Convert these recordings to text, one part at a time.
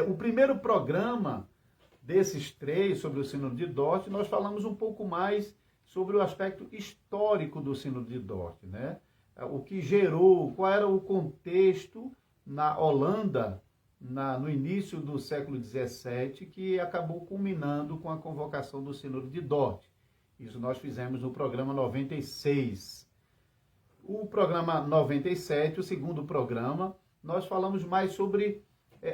O primeiro programa desses três sobre o Sínodo de Dort, nós falamos um pouco mais sobre o aspecto histórico do Sínodo de Dort, né? O que gerou, qual era o contexto na Holanda, no início do século XVII, que acabou culminando com a convocação do Sínodo de Dort. Isso nós fizemos no programa 96. O programa 97, o segundo programa, nós falamos mais sobre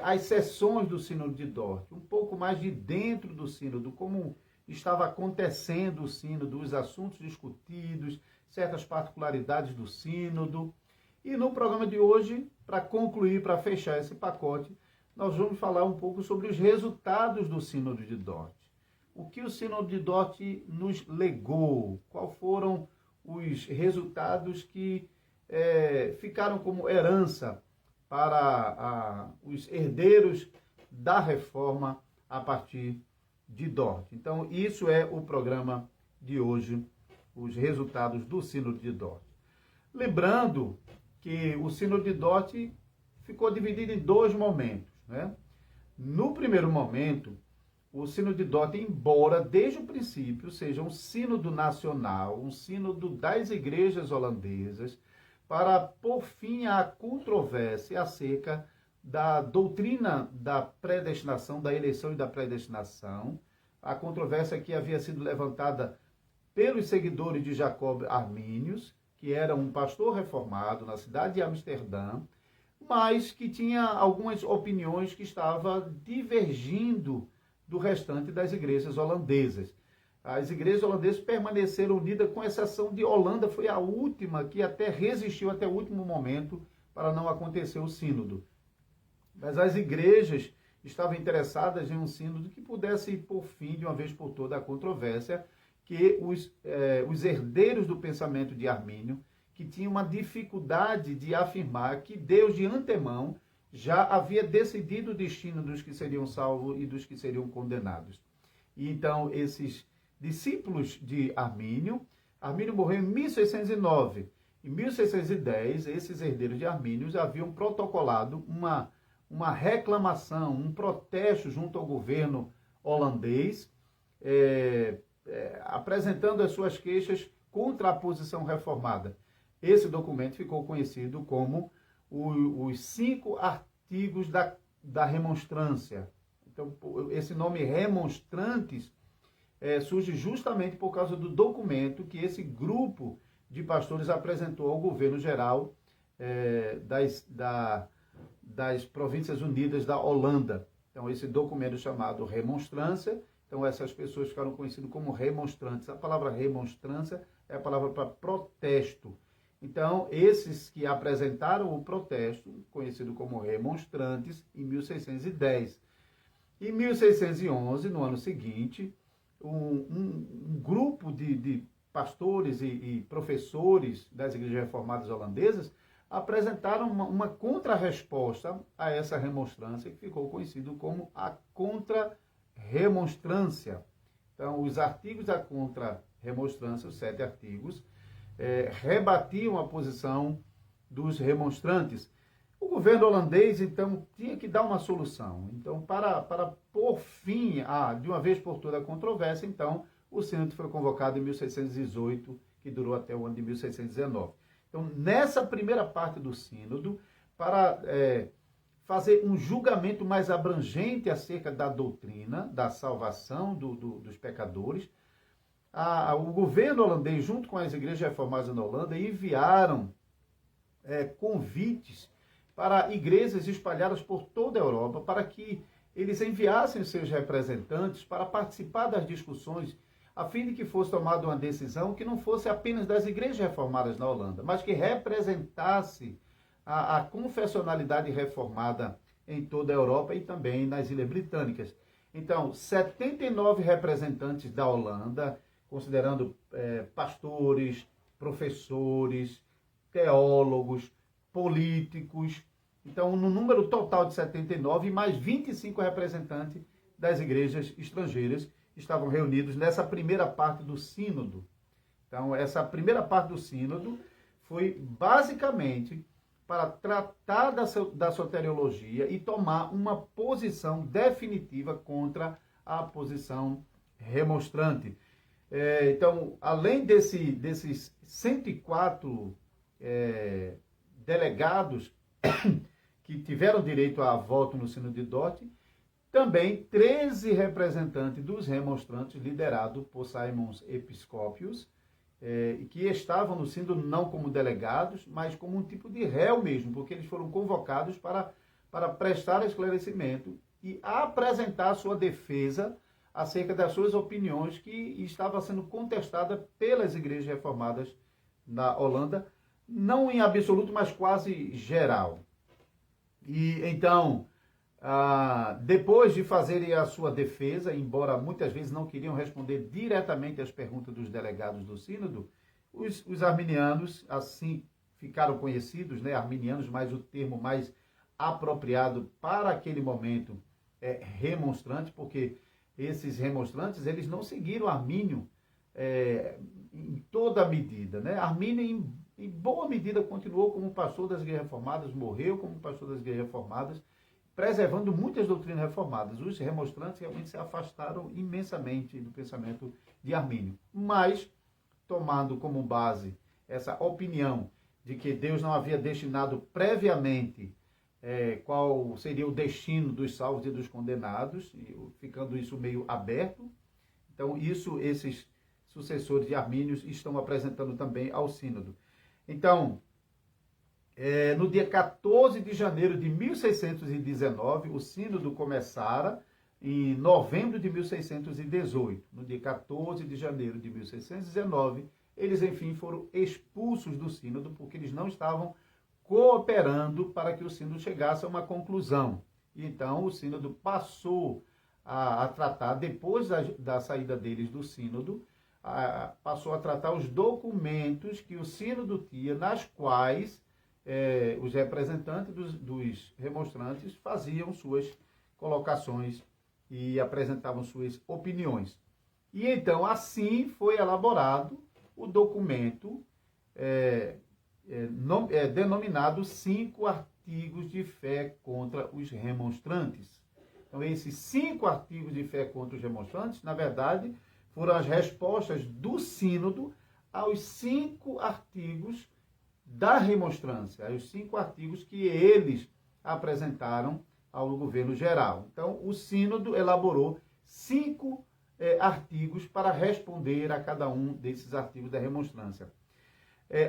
as sessões do Sínodo de Dort, um pouco mais de dentro do Sínodo, como estava acontecendo o Sínodo, os assuntos discutidos, certas particularidades do Sínodo. E no programa de hoje, para concluir, para fechar esse pacote, nós vamos falar um pouco sobre os resultados do Sínodo de Dort. O que o Sínodo de Dort nos legou? Quais foram os resultados que ficaram como herança para os herdeiros da reforma a partir de Dort? Então, isso é o programa de hoje, os resultados do Sínodo de Dort. Lembrando que o Sínodo de Dort ficou dividido em dois momentos, né? No primeiro momento, o Sínodo de Dort, embora desde o princípio seja um sínodo nacional, um sínodo das igrejas holandesas, para pôr fim à controvérsia acerca da doutrina da predestinação, da eleição e da predestinação, a controvérsia que havia sido levantada pelos seguidores de Jacob Arminius, que era um pastor reformado na cidade de Amsterdã, mas que tinha algumas opiniões que estavam divergindo do restante das igrejas holandesas. As igrejas holandesas permaneceram unidas, com exceção de Holanda, foi a última que até resistiu até o último momento para não acontecer o sínodo. Mas as igrejas estavam interessadas em um sínodo que pudesse pôr fim, de uma vez por toda, a controvérsia, que os herdeiros do pensamento de Armínio, que tinham uma dificuldade de afirmar que Deus, de antemão, já havia decidido o destino dos que seriam salvos e dos que seriam condenados. E então, esses discípulos de Armínio morreu em 1609. Em 1610, esses herdeiros de Armínio haviam protocolado uma reclamação, um protesto junto ao governo holandês, apresentando as suas queixas contra a posição reformada. Esse documento ficou conhecido como os 5 artigos da remonstrância. Então, esse nome remonstrantes surge justamente por causa do documento que esse grupo de pastores apresentou ao governo geral das Províncias Unidas da Holanda. Então, esse documento chamado remonstrância, então essas pessoas ficaram conhecidas como remonstrantes. A palavra remonstrância é a palavra para protesto. Então, esses que apresentaram o protesto, conhecido como remonstrantes, em 1610. Em 1611, no ano seguinte, um grupo de pastores e professores das igrejas reformadas holandesas apresentaram uma contra-resposta a essa remonstrância, que ficou conhecido como a contra-remonstrância. Então, os artigos da contra-remonstrância, os 7 artigos, rebatiam a posição dos remonstrantes. O governo holandês, então, tinha que dar uma solução. Então, para pôr fim, de uma vez por toda, a controvérsia, então, o sínodo foi convocado em 1618, que durou até o ano de 1619. Então, nessa primeira parte do sínodo, para fazer um julgamento mais abrangente acerca da doutrina, da salvação dos pecadores, o governo holandês, junto com as igrejas reformadas na Holanda, enviaram convites para igrejas espalhadas por toda a Europa, para que eles enviassem seus representantes para participar das discussões, a fim de que fosse tomada uma decisão que não fosse apenas das igrejas reformadas na Holanda, mas que representasse a confessionalidade reformada em toda a Europa e também nas Ilhas Britânicas. Então, 79 representantes da Holanda, considerando pastores, professores, teólogos, políticos. Então, no número total de 79, mais 25 representantes das igrejas estrangeiras estavam reunidos nessa primeira parte do sínodo. Então, essa primeira parte do sínodo foi basicamente para tratar da soteriologia e tomar uma posição definitiva contra a posição remonstrante. Então, além desses 104 delegados que tiveram direito a voto no Sínodo de Dort, também 13 representantes dos remonstrantes, liderados por Simons Episcópios, que estavam no Sínodo não como delegados, mas como um tipo de réu mesmo, porque eles foram convocados para prestar esclarecimento e apresentar sua defesa acerca das suas opiniões que estava sendo contestada pelas igrejas reformadas na Holanda, não em absoluto, mas quase geral. E então, depois de fazerem a sua defesa, embora muitas vezes não queriam responder diretamente às perguntas dos delegados do sínodo, os arminianos, assim ficaram conhecidos, né, arminianos, mas o termo mais apropriado para aquele momento é remonstrante, porque esses remonstrantes, eles não seguiram Armínio em toda a medida, né? Armínio, em boa medida, continuou como pastor das igrejas reformadas, morreu como pastor das igrejas reformadas, preservando muitas doutrinas reformadas. Os remonstrantes realmente se afastaram imensamente do pensamento de Armínio, mas, tomando como base essa opinião de que Deus não havia destinado previamente qual seria o destino dos salvos e dos condenados, ficando isso meio aberto. Então, esses sucessores de Armínios estão apresentando também ao sínodo. Então, no dia 14 de janeiro de 1619, o sínodo começara em novembro de 1618. No dia 14 de janeiro de 1619, eles, enfim, foram expulsos do sínodo, porque eles não estavam cooperando para que o sínodo chegasse a uma conclusão. E então o sínodo passou a tratar, depois da saída deles do sínodo, passou a tratar os documentos que o sínodo tinha, nas quais os representantes dos remonstrantes faziam suas colocações e apresentavam suas opiniões. E então assim foi elaborado o documento denominado 5 artigos de fé contra os remonstrantes. Então, esses 5 artigos de fé contra os remonstrantes, na verdade, foram as respostas do sínodo aos 5 artigos da remonstrância, aos 5 artigos que eles apresentaram ao governo geral. Então, o sínodo elaborou 5 artigos para responder a cada um desses artigos da remonstrância.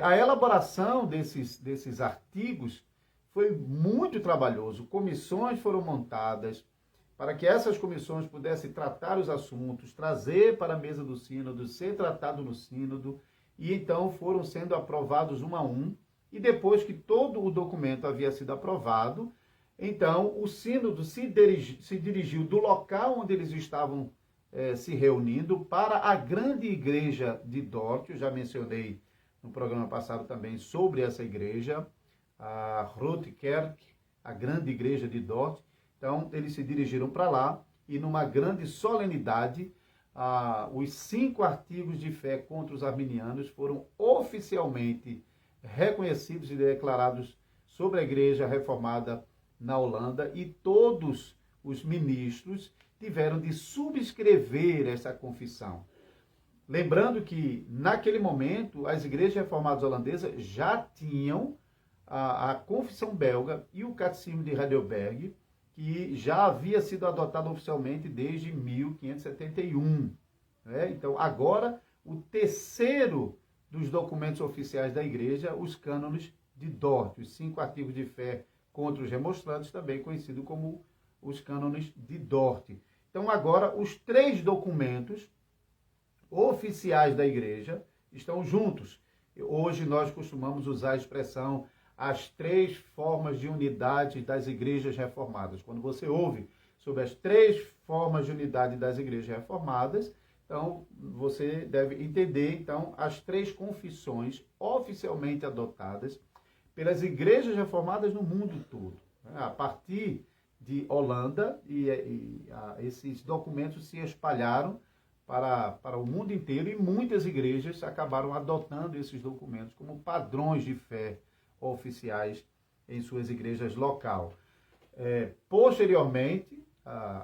A elaboração desses artigos foi muito trabalhoso. Comissões foram montadas para que essas comissões pudessem tratar os assuntos, trazer para a mesa do sínodo, ser tratado no sínodo, e então foram sendo aprovados um a um, e depois que todo o documento havia sido aprovado, então o sínodo se dirigiu do local onde eles estavam se reunindo para a grande igreja de Dort. Eu já mencionei no programa passado também sobre essa igreja, a Grote Kerk, a grande igreja de Dort. Então, eles se dirigiram para lá e, numa grande solenidade, os 5 artigos de fé contra os arminianos foram oficialmente reconhecidos e declarados sobre a igreja reformada na Holanda, e todos os ministros tiveram de subscrever essa confissão. Lembrando que, naquele momento, as igrejas reformadas holandesas já tinham a Confissão Belga e o Catecismo de Heidelberg, que já havia sido adotado oficialmente desde 1571. Né? Então, agora, o terceiro dos documentos oficiais da igreja, os cânones de Dort, os 5 artigos de fé contra os remonstrantes, também conhecido como os cânones de Dort. Então, agora, os 3 documentos oficiais da igreja estão juntos. Hoje nós costumamos usar a expressão as 3 formas de unidade das igrejas reformadas. Quando você ouve sobre as 3 formas de unidade das igrejas reformadas, então você deve entender então as 3 confissões oficialmente adotadas pelas igrejas reformadas no mundo todo. A partir de Holanda, esses documentos se espalharam para o mundo inteiro, e muitas igrejas acabaram adotando esses documentos como padrões de fé oficiais em suas igrejas local. Posteriormente,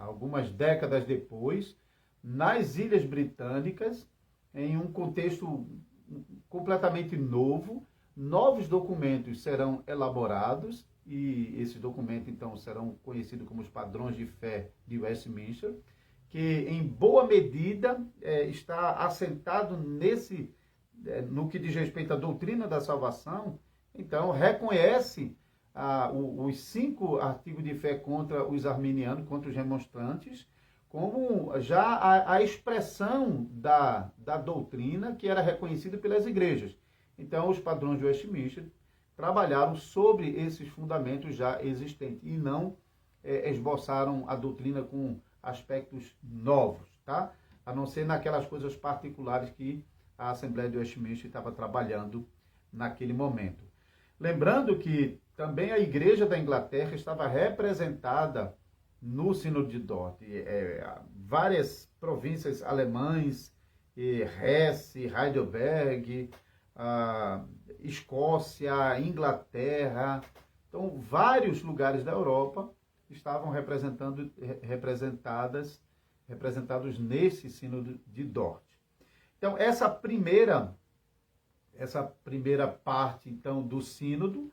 algumas décadas depois, nas Ilhas Britânicas, em um contexto completamente novo, novos documentos serão elaborados, e esses documentos, então, serão conhecidos como os padrões de fé de Westminster, que, em boa medida, está assentado no que diz respeito à doutrina da salvação. Então, reconhece os 5 artigos de fé contra os arminianos, contra os remonstrantes, como já a expressão da doutrina que era reconhecida pelas igrejas. Então, os padrões de Westminster trabalharam sobre esses fundamentos já existentes e não esboçaram a doutrina com aspectos novos, tá? A não ser naquelas coisas particulares que a Assembleia de Westminster estava trabalhando naquele momento. Lembrando que também a Igreja da Inglaterra estava representada no Sínodo de Dort. Várias províncias alemãs, Hesse, Heidelberg, Escócia, Inglaterra, então vários lugares da Europa estavam representados nesse Sínodo de Dort. Então essa primeira parte então do Sínodo,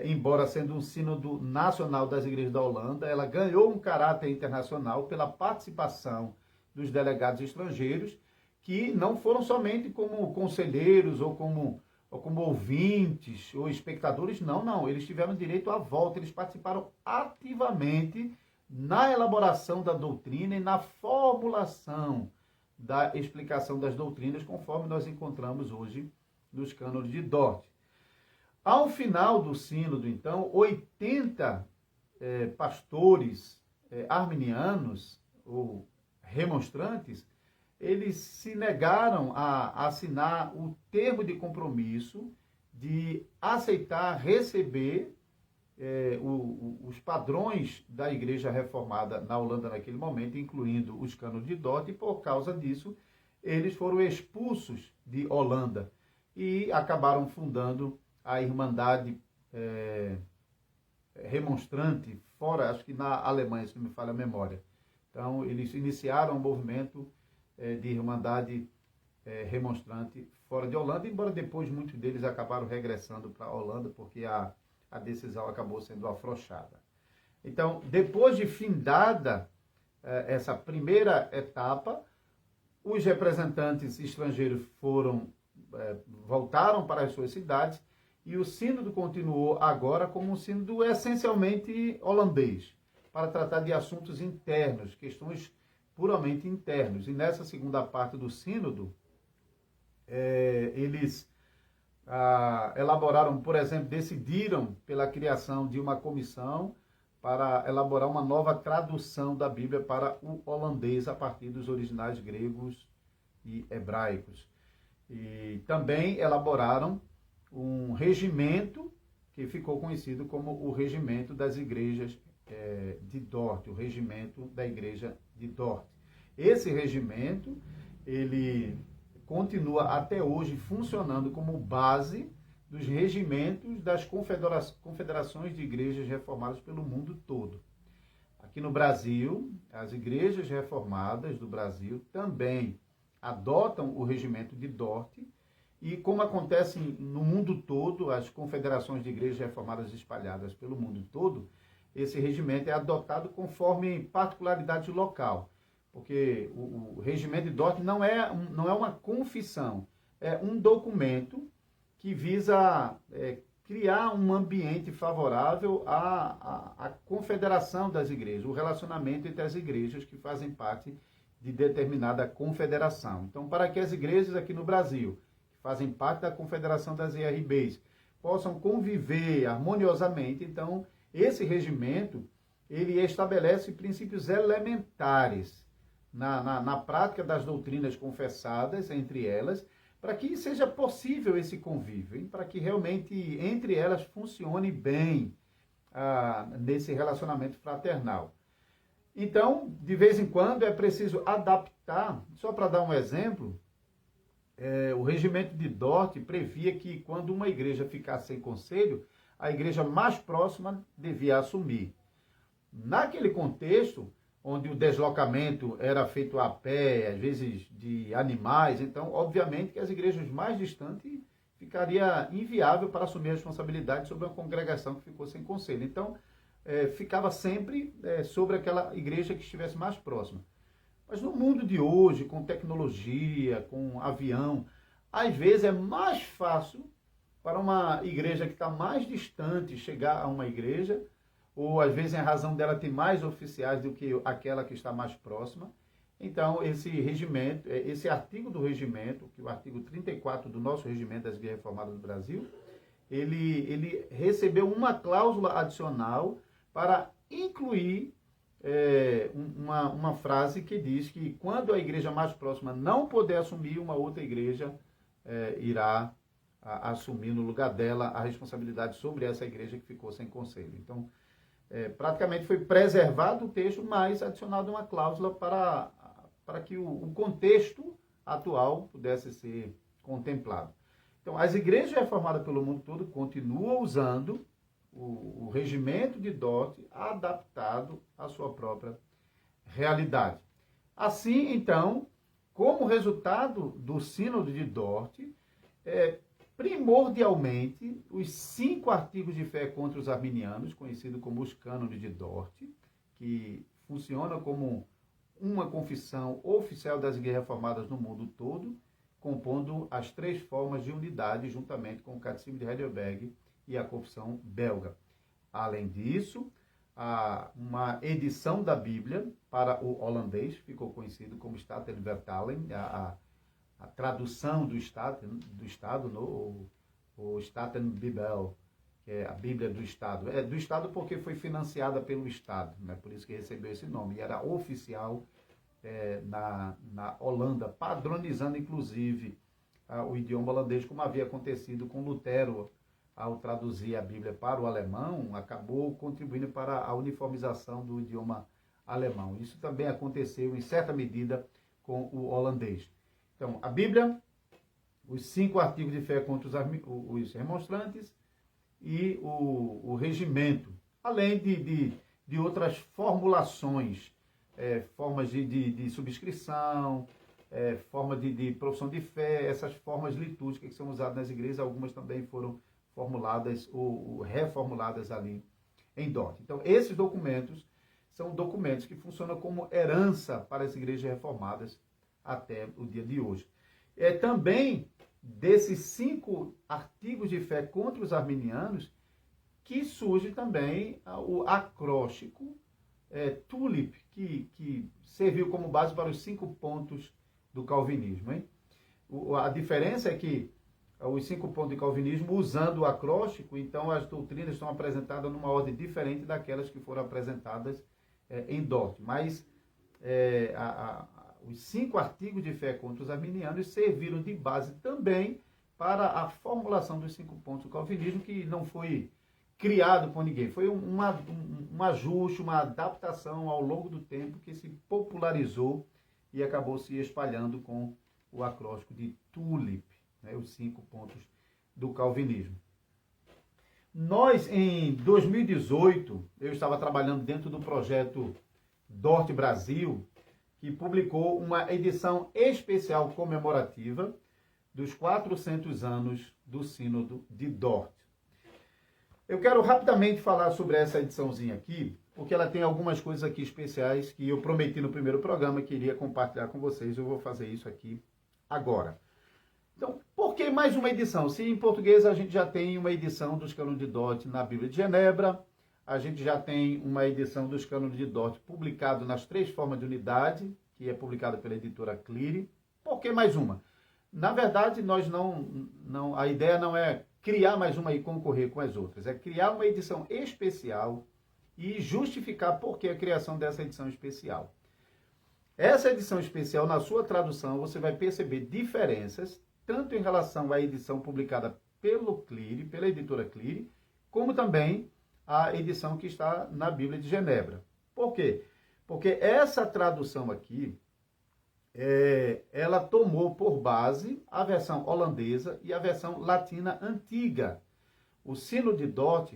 embora sendo um sínodo nacional das igrejas da Holanda, ela ganhou um caráter internacional pela participação dos delegados estrangeiros, que não foram somente como conselheiros ou como ouvintes ou espectadores, não, eles tiveram direito à volta, eles participaram ativamente na elaboração da doutrina e na formulação da explicação das doutrinas, conforme nós encontramos hoje nos cânones de Dort. Ao final do sínodo, então, 80 pastores arminianos ou remonstrantes, eles se negaram a assinar o termo de compromisso de aceitar receber os padrões da Igreja Reformada na Holanda naquele momento, incluindo os cânones de Dort, e por causa disso eles foram expulsos de Holanda e acabaram fundando a Irmandade Remonstrante, fora, acho que na Alemanha, se não me falha a memória. Então, eles iniciaram um movimento de Irmandade Remonstrante fora de Holanda, embora depois muitos deles acabaram regressando para a Holanda, porque a decisão acabou sendo afrouxada. Então, depois de findada essa primeira etapa, os representantes estrangeiros voltaram para as suas cidades, e o sínodo continuou agora como um sínodo essencialmente holandês, para tratar de assuntos internos, questões puramente internos. E nessa segunda parte do sínodo, eles elaboraram, por exemplo, decidiram pela criação de uma comissão para elaborar uma nova tradução da Bíblia para o holandês a partir dos originais gregos e hebraicos. E também elaboraram um regimento que ficou conhecido como o Regimento das Igrejas de Dort, o Regimento da Igreja de Dort. Esse regimento, ele continua até hoje funcionando como base dos regimentos das confederações de igrejas reformadas pelo mundo todo. Aqui no Brasil, as igrejas reformadas do Brasil também adotam o Regimento de Dort, e como acontece no mundo todo, as confederações de igrejas reformadas espalhadas pelo mundo todo, esse regimento é adotado conforme particularidade local, porque o Regimento de Dort não é uma confissão, é um documento que visa criar um ambiente favorável à confederação das igrejas, o relacionamento entre as igrejas que fazem parte de determinada confederação. Então, para que as igrejas aqui no Brasil, que fazem parte da confederação das IRBs, possam conviver harmoniosamente, então, esse regimento, ele estabelece princípios elementares na prática das doutrinas confessadas, entre elas, para que seja possível esse convívio, para que realmente entre elas funcione bem nesse relacionamento fraternal. Então, de vez em quando é preciso adaptar, só para dar um exemplo, o Regimento de Dort previa que quando uma igreja ficasse sem conselho, a igreja mais próxima devia assumir. Naquele contexto, onde o deslocamento era feito a pé, às vezes de animais, então, obviamente, que as igrejas mais distantes ficaria inviável para assumir a responsabilidade sobre uma congregação que ficou sem conselho. Então, ficava sempre sobre aquela igreja que estivesse mais próxima. Mas no mundo de hoje, com tecnologia, com avião, às vezes é mais fácil para uma igreja que está mais distante chegar a uma igreja, ou às vezes em razão dela ter mais oficiais do que aquela que está mais próxima. Então, esse regimento, esse artigo do regimento, que é o artigo 34 do nosso regimento das Igrejas Reformadas do Brasil, ele recebeu uma cláusula adicional para incluir uma frase que diz que quando a igreja mais próxima não puder assumir, uma outra igreja irá assumir no lugar dela a responsabilidade sobre essa igreja que ficou sem conselho. Então, praticamente foi preservado o texto, mas adicionado uma cláusula para que o contexto atual pudesse ser contemplado. Então, as igrejas reformadas pelo mundo todo continuam usando o regimento de Dort adaptado à sua própria realidade. Assim, então, como resultado do Sínodo de Dort, primordialmente, os 5 artigos de fé contra os arminianos, conhecidos como os cânones de Dort, que funcionam como uma confissão oficial das igrejas reformadas no mundo todo, compondo as 3 formas de unidade, juntamente com o Catecismo de Heidelberg e a confissão belga. Além disso, uma edição da Bíblia para o holandês, ficou conhecido como Statenvertaling, a tradução do Estado, o Statenbibel, que é a Bíblia do Estado. É do Estado porque foi financiada pelo Estado, né? Por isso que recebeu esse nome. E era oficial na Holanda, padronizando, inclusive, o idioma holandês, como havia acontecido com Lutero, ao traduzir a Bíblia para o alemão, acabou contribuindo para a uniformização do idioma alemão. Isso também aconteceu, em certa medida, com o holandês. Então, a Bíblia, os 5 artigos de fé contra os remonstrantes e o regimento, além de outras formulações, formas de subscrição, forma de profissão de fé, essas formas litúrgicas que são usadas nas igrejas, algumas também foram formuladas ou reformuladas ali em Dort. Então, esses documentos são documentos que funcionam como herança para as igrejas reformadas até o dia de hoje. Também desses 5 artigos de fé contra os arminianos que surge também o acróstico TULIP, que serviu como base para os 5 pontos do calvinismo. Hein? A diferença é que os 5 pontos do calvinismo, usando o acróstico, então as doutrinas estão apresentadas numa ordem diferente daquelas que foram apresentadas em Dort. Mas os 5 artigos de fé contra os arminianos serviram de base também para a formulação dos 5 pontos do calvinismo, que não foi criado por ninguém. Foi um ajuste, uma adaptação ao longo do tempo que se popularizou e acabou se espalhando com o acróstico de TULIP, né, os 5 pontos do calvinismo. Nós, em 2018, eu estava trabalhando dentro do projeto Dort Brasil, que publicou uma edição especial comemorativa dos 400 anos do Sínodo de Dort. Eu quero rapidamente falar sobre essa ediçãozinha aqui, porque ela tem algumas coisas aqui especiais que eu prometi no primeiro programa que iria compartilhar com vocês. Eu vou fazer isso aqui agora. Então, por que mais uma edição? Se em português a gente já tem uma edição dos cânones de Dort na Bíblia de Genebra, a gente já tem uma edição dos cânones de Dort publicado nas 3 formas de unidade, que é publicada pela editora Cliri. Por que mais uma? Na verdade, nós a ideia não é criar mais uma e concorrer com as outras, é criar uma edição especial e justificar por que a criação dessa edição especial. Essa edição especial, na sua tradução, você vai perceber diferenças, tanto em relação à edição publicada pelo Cliri, pela editora Cliri, como também a edição que está na Bíblia de Genebra. Por quê? Porque essa tradução aqui, ela tomou por base a versão holandesa e a versão latina antiga. o Sínodo de Dort,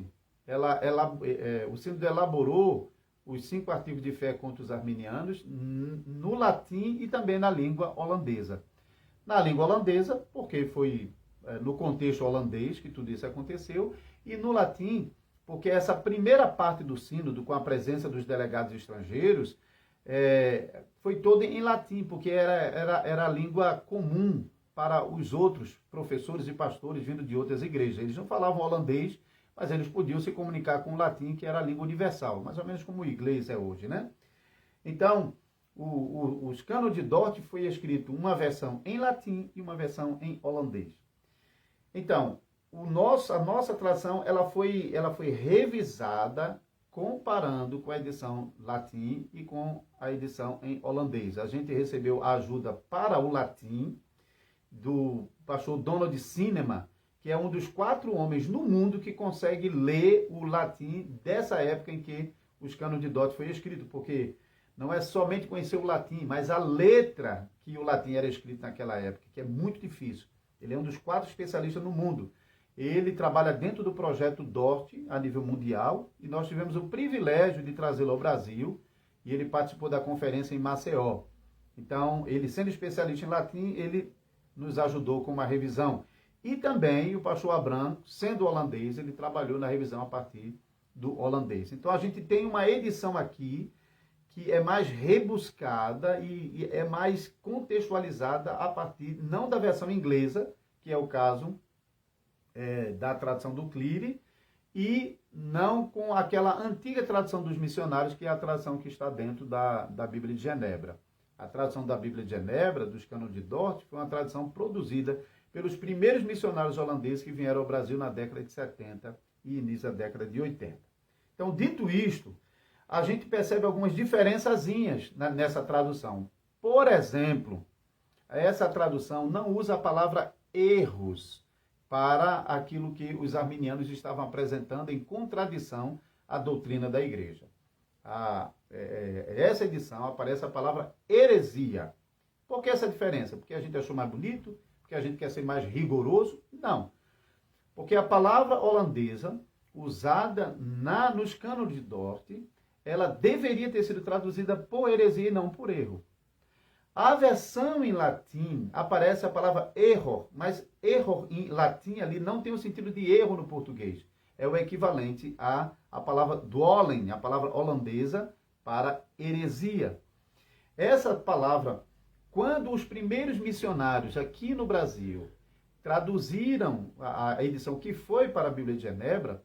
o Sínodo elaborou os 5 artigos de fé contra os arminianos no latim e também na língua holandesa. Na língua holandesa, porque foi no contexto holandês que tudo isso aconteceu, e no latim, porque essa primeira parte do sínodo, com a presença dos delegados estrangeiros, foi toda em latim, porque era a língua comum para os outros professores e pastores vindo de outras igrejas. Eles não falavam holandês, mas eles podiam se comunicar com o latim, que era a língua universal, mais ou menos como o inglês é hoje, né? Então, os Cânon de Dort foi escrito uma versão em latim e uma versão em holandês. Então, a nossa tradução ela foi revisada comparando com a edição latim e com a edição em holandês. A gente recebeu a ajuda para o latim do pastor Donald Cinema, que é um dos 4 homens no mundo que consegue ler o latim dessa época em que os Cânon de Dort foi escrito, porque não é somente conhecer o latim, mas a letra que o latim era escrito naquela época, que é muito difícil. Ele é um dos 4 especialistas no mundo. Ele trabalha dentro do projeto Dort, a nível mundial, e nós tivemos o privilégio de trazê-lo ao Brasil, e ele participou da conferência em Maceió. Então, ele sendo especialista em latim, ele nos ajudou com uma revisão. E também o pastor Abraham, sendo holandês, ele trabalhou na revisão a partir do holandês. Então, a gente tem uma edição aqui que é mais rebuscada e é mais contextualizada a partir, não da versão inglesa, que é o caso da tradução do Cleary, e não com aquela antiga tradução dos missionários, que é a tradução que está dentro da Bíblia de Genebra. A tradução da Bíblia de Genebra, dos Cânon de Dort, foi uma tradução produzida pelos primeiros missionários holandeses que vieram ao Brasil na década de 70 e início da década de 80. Então, dito isto, a gente percebe algumas diferençazinhas nessa tradução. Por exemplo, essa tradução não usa a palavra erros para aquilo que os arminianos estavam apresentando em contradição à doutrina da igreja. Essa edição aparece a palavra heresia. Por que essa diferença? Porque a gente achou mais bonito? Porque a gente quer ser mais rigoroso? Não. Porque a palavra holandesa, usada nos Cânones de Dort, ela deveria ter sido traduzida por heresia e não por erro. A versão em latim aparece a palavra error, mas error em latim ali não tem o sentido de erro no português. É o equivalente à palavra dwallen, a palavra holandesa, para heresia. Essa palavra, quando os primeiros missionários aqui no Brasil traduziram a edição que foi para a Bíblia de Genebra,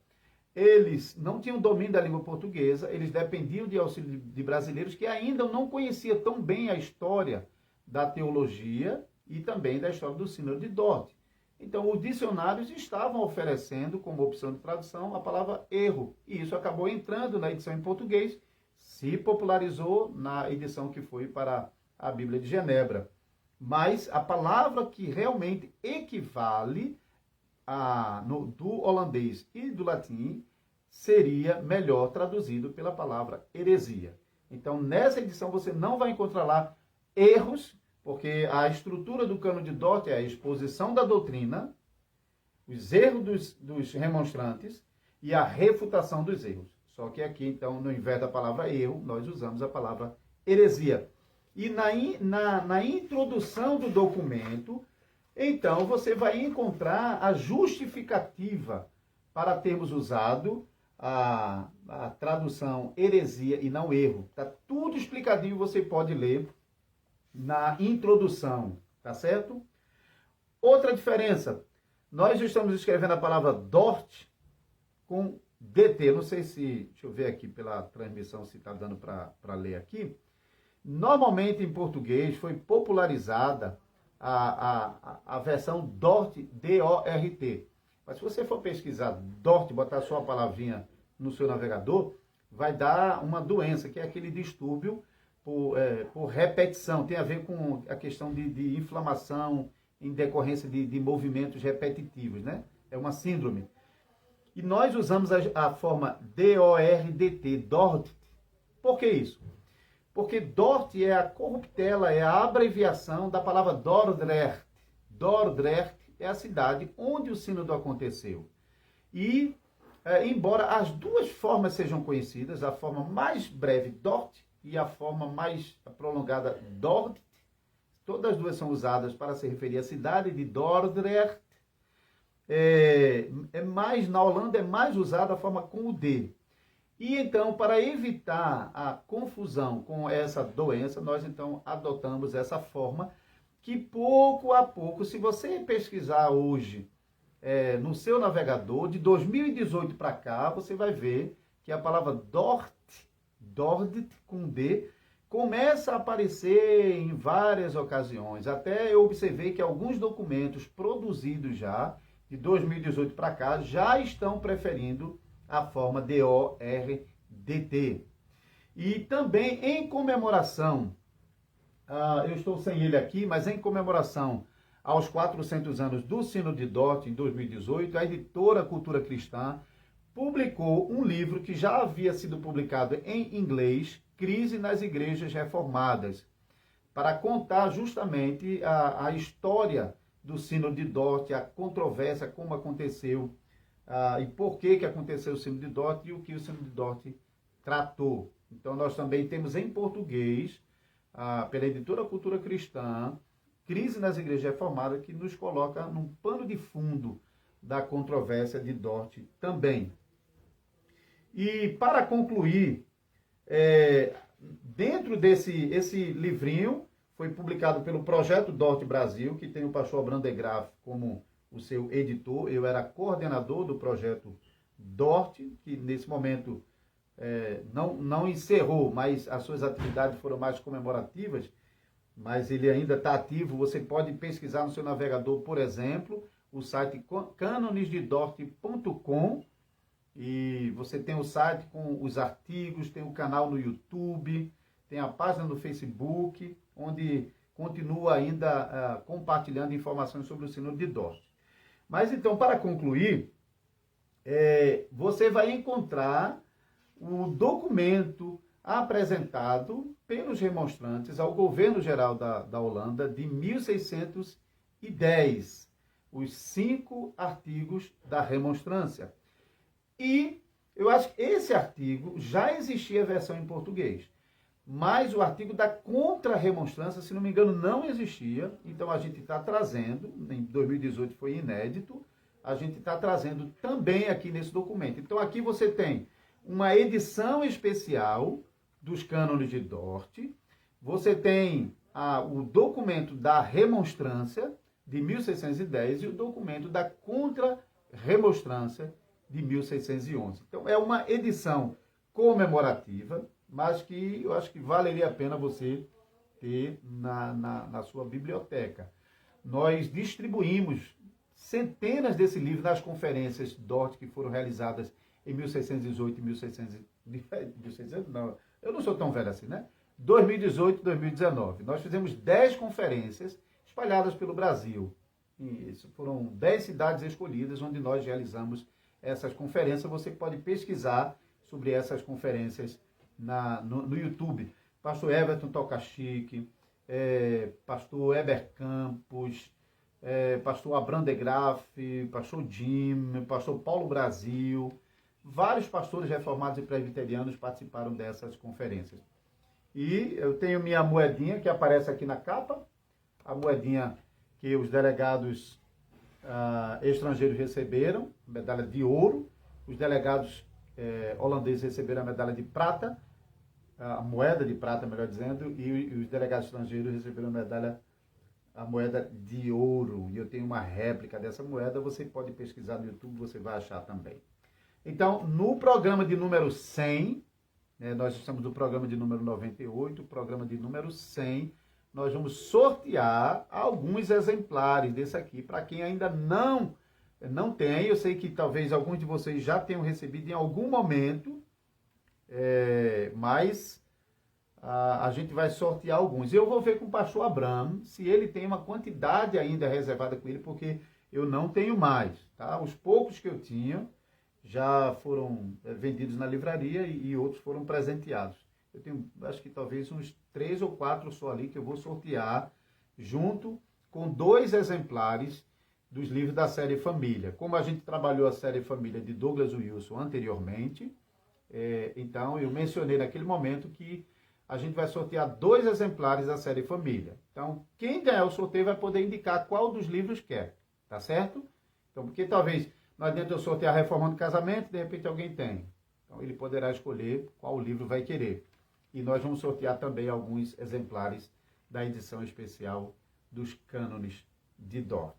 eles não tinham domínio da língua portuguesa, eles dependiam de auxílio de brasileiros que ainda não conheciam tão bem a história da teologia e também da história do Sínodo de Dort. Então, os dicionários estavam oferecendo como opção de tradução a palavra erro, e isso acabou entrando na edição em português, se popularizou na edição que foi para a Bíblia de Genebra. Mas a palavra que realmente equivale do holandês e do latim seria melhor traduzido pela palavra heresia. Então, nessa edição você não vai encontrar lá erros, porque a estrutura do Cânon de Dort é a exposição da doutrina, os erros dos remonstrantes e a refutação dos erros. Só que aqui, então, no invés da palavra erro, nós usamos a palavra heresia. E na introdução do documento, então, você vai encontrar a justificativa para termos usado a tradução heresia e não erro. Está tudo explicadinho, você pode ler na introdução, tá certo? Outra diferença, nós estamos escrevendo a palavra Dort com DT. Não sei se, deixa eu ver aqui pela transmissão se está dando para ler aqui. Normalmente em português foi popularizada a versão Dort, D-O-R-T. Mas se você for pesquisar Dort, botar só a palavrinha no seu navegador, vai dar uma doença, que é aquele distúrbio por repetição. Tem a ver com a questão de inflamação em decorrência de movimentos repetitivos, né? É uma síndrome. E nós usamos a forma D-O-R-D-T, Dort. Por que isso? Porque Dort é a corruptela, é a abreviação da palavra Dordrecht. Dordrecht é a cidade onde o sínodo aconteceu. E, embora as duas formas sejam conhecidas, a forma mais breve, Dort, e a forma mais prolongada, Dordrecht, todas as duas são usadas para se referir à cidade de Dordrecht. Na Holanda é mais usada a forma com o D. E então, para evitar a confusão com essa doença, nós então adotamos essa forma que pouco a pouco, se você pesquisar hoje no seu navegador, de 2018 para cá, você vai ver que a palavra Dordrecht com D, começa a aparecer em várias ocasiões. Até eu observei que alguns documentos produzidos já, de 2018 para cá, já estão preferindo a forma D-O-R-D-T. E também em comemoração, eu estou sem ele aqui, mas em comemoração aos 400 anos do Sino de Dort, em 2018, a editora Cultura Cristã publicou um livro que já havia sido publicado em inglês, Crise nas Igrejas Reformadas, para contar justamente a história do Sino de Dort, a controvérsia, como aconteceu, e por que aconteceu o Sino de Dort e o que o Sino de Dort tratou. Então, nós também temos em português, pela editora Cultura Cristã, Crise nas Igrejas Reformadas, que nos coloca num pano de fundo da controvérsia de Dort também. E para concluir, dentro esse livrinho, foi publicado pelo Projeto Dort Brasil, que tem o pastor Abraham de Graaf como o seu editor. Eu era coordenador do Projeto Dort, que nesse momento não encerrou, mas as suas atividades foram mais comemorativas, mas ele ainda está ativo. Você pode pesquisar no seu navegador, por exemplo, o site canonesdedort.com, e você tem o site com os artigos, tem o canal no YouTube, tem a página no Facebook, onde continua ainda compartilhando informações sobre o Sino de Dort. Mas então, para concluir, você vai encontrar o documento apresentado pelos remonstrantes ao governo geral da Holanda de 1610, os 5 artigos da remonstrância. E eu acho que esse artigo já existia a versão em português, mas o artigo da contra-remonstrância, se não me engano, não existia. Então a gente está trazendo, em 2018 foi inédito, a gente está trazendo também aqui nesse documento. Então aqui você tem uma edição especial dos cânones de Dort, você tem o documento da remonstrância de 1610 e o documento da contra-remonstrância de 1611. Então, é uma edição comemorativa, mas que eu acho que valeria a pena você ter na sua biblioteca. Nós distribuímos centenas desse livro nas conferências Dort que foram realizadas em 1618 e 1600, não, eu não sou tão velho assim, né? 2018 e 2019. Nós fizemos 10 conferências espalhadas pelo Brasil. E isso foram 10 cidades escolhidas onde nós realizamos essas conferências. Você pode pesquisar sobre essas conferências no YouTube. Pastor Everton Tocachique, pastor Eber Campos, pastor Abraham de Graaf, pastor Jim, pastor Paulo Brasil. Vários pastores reformados e presbiterianos participaram dessas conferências. E eu tenho minha moedinha que aparece aqui na capa, a moedinha que os delegados estrangeiros receberam, medalha de ouro. Os delegados holandeses receberam a medalha de prata, a moeda de prata, melhor dizendo, e os delegados estrangeiros receberam a moeda de ouro. E eu tenho uma réplica dessa moeda, você pode pesquisar no YouTube, você vai achar também. Então, no programa de número 100, nós estamos no programa de número 98, programa de número 100, nós vamos sortear alguns exemplares desse aqui, para quem ainda não tem. Eu sei que talvez alguns de vocês já tenham recebido em algum momento, mas a gente vai sortear alguns. Eu vou ver com o pastor Abraham se ele tem uma quantidade ainda reservada com ele, porque eu não tenho mais, tá? Os poucos que eu tinha já foram vendidos na livraria e outros foram presenteados. Eu tenho, acho que talvez uns 3 ou 4 só ali que eu vou sortear, junto com 2 exemplares dos livros da série Família. Como a gente trabalhou a série Família de Douglas Wilson anteriormente, então eu mencionei naquele momento que a gente vai sortear 2 exemplares da série Família. Então, quem ganhar o sorteio vai poder indicar qual dos livros quer, tá certo? Então, porque talvez não adianta eu sortear Reformando Casamento, de repente alguém tem. Então, ele poderá escolher qual livro vai querer. E nós vamos sortear também alguns exemplares da edição especial dos Cânones de Dort.